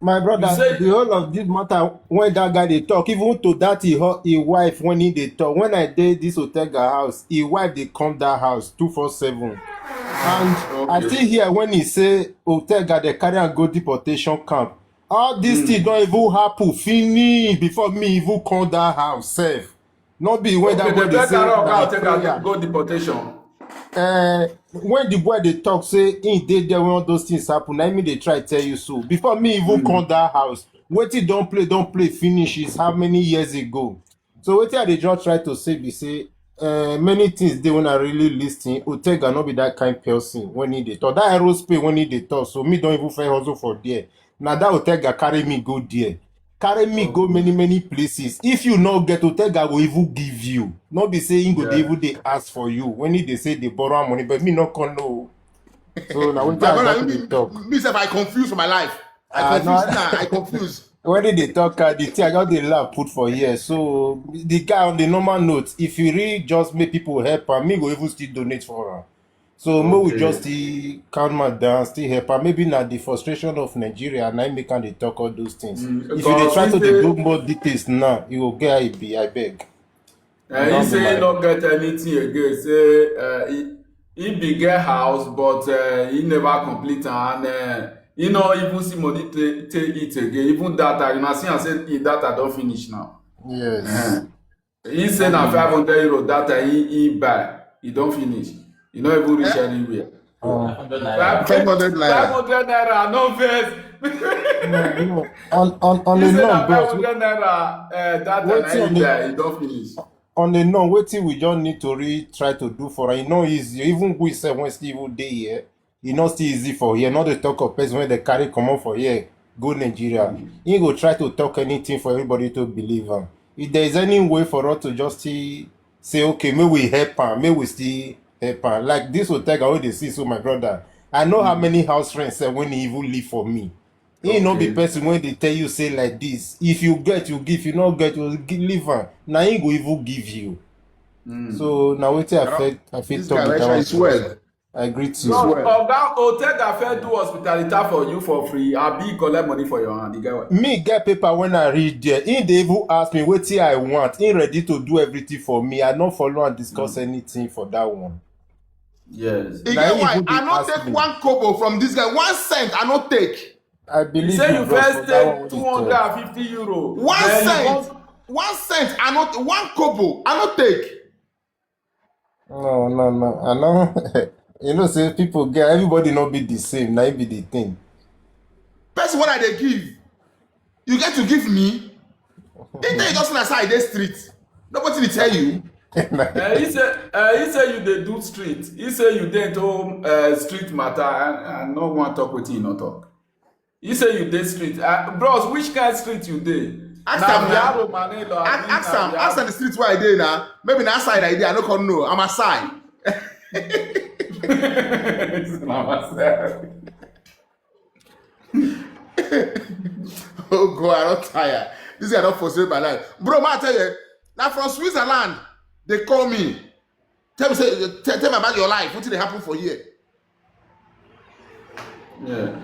My brother, the whole of this matter when that guy they talk, even to that he wife when he they talk. When I did this Otega house, he wife they come that house 247. And I still hear when he say Otega they carry and go deportation camp. All these things don't even happen. Finish before me even come that house safe. Not be when that boy they say Oga go deportation. when the boy they talk say he did there when all those things happen. I mean they try tell you so. Before me even come that house, Wetin don't play finish is how many years ago. So Wetin they just try to say be say many things they when I really listen. Otega not be that kind person when he they talk. That aerospace when he they talk. So me don't even find hustle for there. Now that Otega carry me go there. Carry me go many places. If you not get Otega will even give you. Not be saying go they even they ask for you. When they say they borrow money, but me not can know. So now when they talk. Me if I confuse my life. I confuse. When they talk, the thing I just they laugh put for here. So the guy on the normal note, if you really just make people help, and me go even still donate for her. So me will just still calm my down, still help her. Maybe not the frustration of Nigeria, and I make they talk all those things. If you they try to do more details now, you will get I beg. He say he don't get anything again. Say he be get house, but he never complete and he no even see money take it again. Even data, you know, see and say he data don't finish now. Yes. He say na 500 euro data he buy, he don't finish. He not even reach anywhere. 500 500 naira, no face. No. On He the say non, na bro. 500 naira data he don't finish. On the non, wetin we just need to really try to do for her. E no easy. Even we say when still even dey here, e no still easy for here. Not the talk of person when they carry comot for here, go Nigeria. He go try to talk anything for everybody to believe am. If there is any way for us to just still say, okay, may we help am, may we still help am. Like this Otega wey dey see so my brother. I know how many house rents say when he even leave for me. He no be person when they tell you say like this. If you get, you give. If you not get, you leave am. Now he go even give you. So now wetin I feel This talk guy with is that well. I agree to you. Bros, Oga Otega fit do hospitality for you for free. Abi collect money for your hand. You get what? Me get paper when I read there. He dey even ask me wetin I want. He ready to do everything for me. I no follow and discuss anything for that one. Yes. You Now get he why? even dey I no ask take me. 1 kobo from this guy. 1 cent, I no take. I You believe say you bros, first for that one take wey you talk. 250 euro. 1 Then you cent. come- 1 cent, I not 1 kobo, I no take. No. I know. You know, say people get everybody not be the same. Now it be the thing. Person what I dey give, you get to give me. They tell you just na side dey street. Nobody will tell you. he say you dey do street. He say you dey into street matter and no one talk wetin you no talk. He say you dey street. Bros, which kind street you dey? Ask am now. Viaro, Manelo, abi Ask na am. Viaro? Ask am the street where I dey now. Maybe na side I dey. I no come know. I'm aside. Oh God, I don't tire. This guy don't frustrate my life, bro. Man, I tell you, now from Switzerland they call me. Tell me about your life. What did happen for here? Yeah.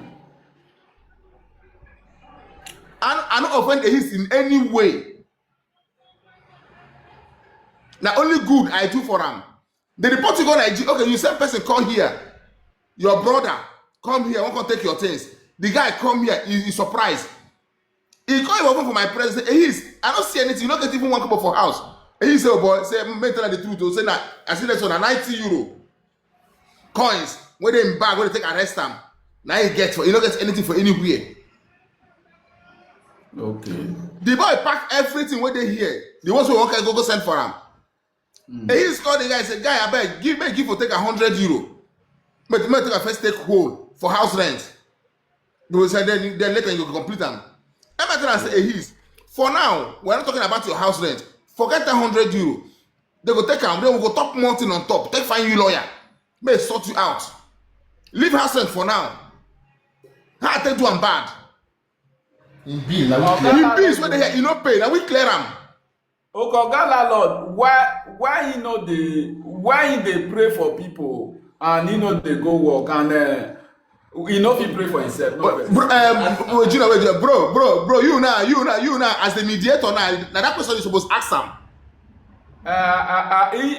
I don't offend his in any way. Now only good I do for them. The report you go Nigeria. Okay, you send person come here. Your brother come here. Won't come take your things. The guy come here. He's surprised. He call him over for my president. I don't see anything. You don't get even 1 cup for house. He say, oh boy, say, make tell the truth. Say that I see that on 90 euro coins. When they in bag, when they take arrest them. Now he get for. You don't get anything for anywhere. Okay. The boy pack everything when they here. The ones who want go send for him. And he's called the guy. Say, guy, I beg, give for take 100 euro. But take a first take whole for house rent. They will say then later you complete them. Every time I say, hey, for now, we're not talking about your house rent. Forget that 100 euro. They go take them. Then we go top mountain on top. Take find you lawyer. May sort you out. Leave house rent for now. How I take do am bad? In bill, now we In bills when they hear you no pay. Now we clear them. Okay, Oga Landlord, why he dey pray for people and he no dey go work and he no fit pray for himself? No vex. Bro, you now, as the mediator now that person is supposed to ask him.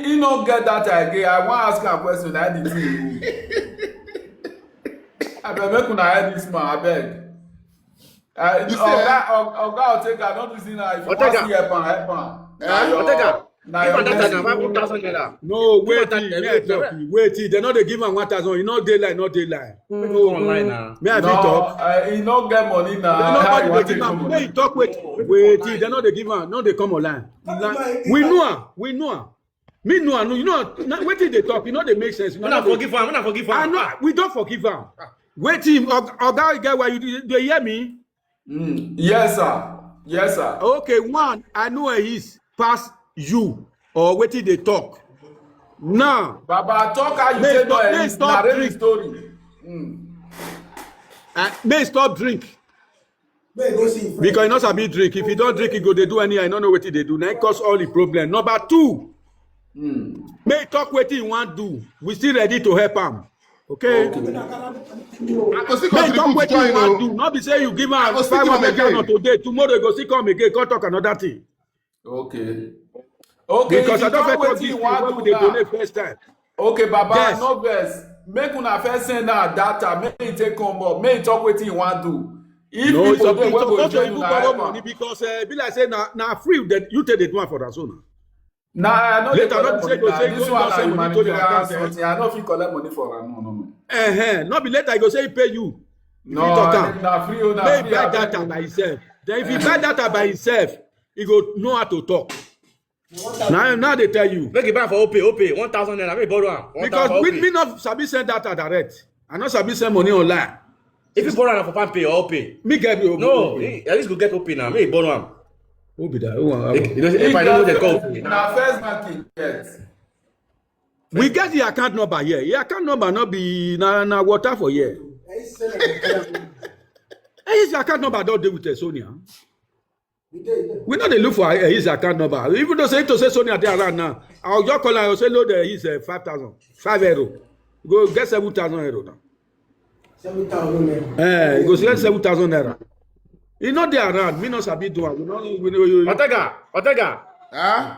He no get that again. I wan ask am question. Na the thing. Abeg make una help this man. Abeg. Oga Otega, don't listen now. If you wan see help am. Otega, Na your blessing. 1,000 naira. No, wait, they no dey give am 1,000. You know daylight, not daylight. Online now. May I fit talk? No, he no get money now. Nobody dey give am. May he talk wait, they no dey give am. No dey come online. We know am. Me know am. You know, wetin dey talk, you know dey make sense. When I forgive am. I know, we don't forgive am. Wait him, Oga get why you dey hear me? Yes, sir. Okay, one, I know where he is pass you or wetin dey talk. Now, Baba, talk how you say no, narrate the story. may he stop drink. May go see him friend. Because he no sabi drink. If he don't drink, he go dey do anyhow. I don't know wetin dey do. Now it cause all the problem. Number two, may he talk wetin he wan do. We still ready to help am. Okay. I go still May he talk contribute wetin join he wan o. do. Not be say you give I am go still give am 500,000 today. Tomorrow you go still come again. Come talk another thing. Okay, Because I if you don't talk fit talk wetin this you thing wan when do we dey now. donate first time. Okay, Baba, Yes. no vex. Make una first send out data. Make he take come up. Make he talk wetin he wan do. If No, it's people dey wey go supposed to join even una borrow help money am. because be like say na free that you take the one for that zone. Nah, I no dey Later, collect not money say go na. say This go one just na send money to your humanitarian account. something. I no fit collect money for am. No. Not be later, he go say he pay you. No, talk am. na free o, na May he free. buy abeg. data by himself. Then if he buy data by himself, he go know how to talk. Now they tell you. Make it buy for OPay 1,000 naira. Make you borrow am. Because me not sabi send data direct. I not sabi send money online. If you borrow am for PanPay or OPay. Me get you. No, at least go get OPay now. Make you borrow am. Who be that? You know, if I don't know the code. Na first bank he get. We get the account number here. The account number not be na water for here. His account number don't deal with Sonia. We know they look for his account number. Even though say to say Sonia they around now, I'll just call her and say load his 5,000, €5. Go get 7,000 euro now. 7,000 naira. You go get 7,000 naira. You know they around. Me not sabi do am. Otega. Huh?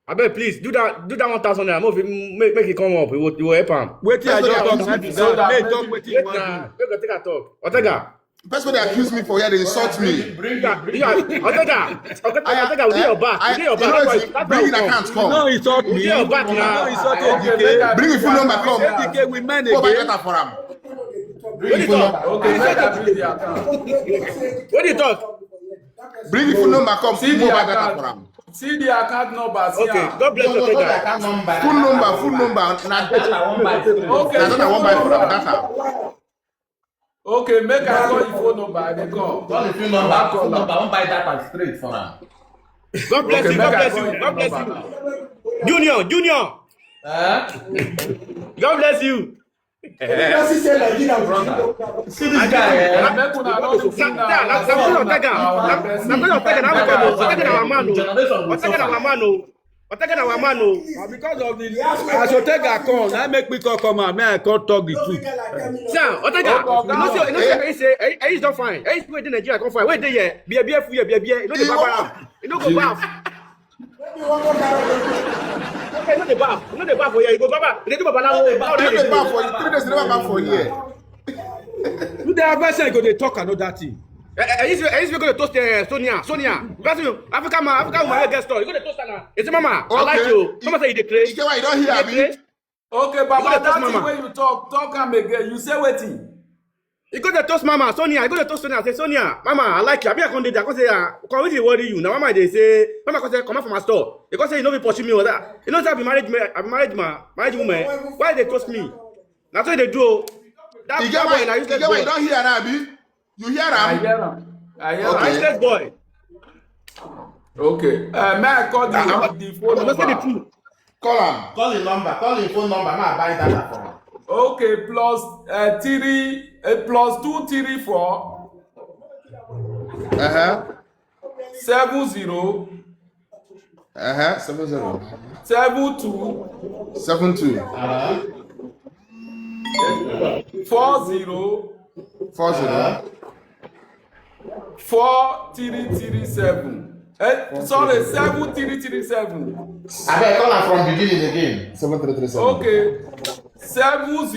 I beg, please do that 1,000 naira. Make it come up. It will help him. Wait till I That's just what talk. I Make so that talk. maybe- Wait till you want Nah, to. make a talk. Otega. First when they accuse me for here, they insult me. Otega, we do your back. We do your You know, back. it's bring in account, No come. insult me. We do your back No now. insult Okay, ODK. Bring your phone number, come. ODK we man Go buy again. data for him. What do you talk? Okay, make I bring the account. What do you talk? Bring your phone number, come. See Go the buy data for account. him. See the account number. See Okay, am. God bless No, Otega. that account number. Full number. Nah, That one by straight. Okay, nah, data one buy for him. Data. okay, make I call your phone number. I dey call. Call the phone number. Phone number. One by that one straight for am. God bless Okay, you. make God I bless call you. your God phone bless number you. now. Junior. God bless you. That's say Nigeria brother. See this guy, eh? Na make una no look me now. Na so una Otega na our man. Na because of the as Otega come, na make me come out. May I come talk the truth. Sir, Otega, you know say I don't fine. I wait in Nigeria come fine. Wait there here. Be full here, You know the baba. You know go bath. Okay, you know the bath. You know the bath for here. You go baba. They do baba now. Three days back for 3 days, never back for here. You dey advise go dey talk another thing. I used to go to toast Sonia. Because you African woman get story. You go to toast her now. It's mama. I like you. Mama say you dey You crazy. get why you don't hear me? Okay, Baba, Look at that this, thing mama. wey you talk am again. You say wetin? You go to toast mama, Sonia. You go to toast Sonia. Say Sonia, mama, I like you. I be I come there. I come say, come with worry you. Now mama they say, mama come say, come out from my store. They come say you know be pursue me or that. You know say I be married woman. Why they toast me? That's what they do. That You get boy na why you useless get why you boy. don't hear now, Abi? You hear I him? hear am. I hear Okay. am. Useless boy. Okay. May I call the phone I say the number? truth. Call him. Call the number. Call the phone number. Ma buy data for am. Okay, plus 234 70 70 72 72 40 40 4337. Sorry, 7337. I beg call am from beginning again. 7337. Okay. 70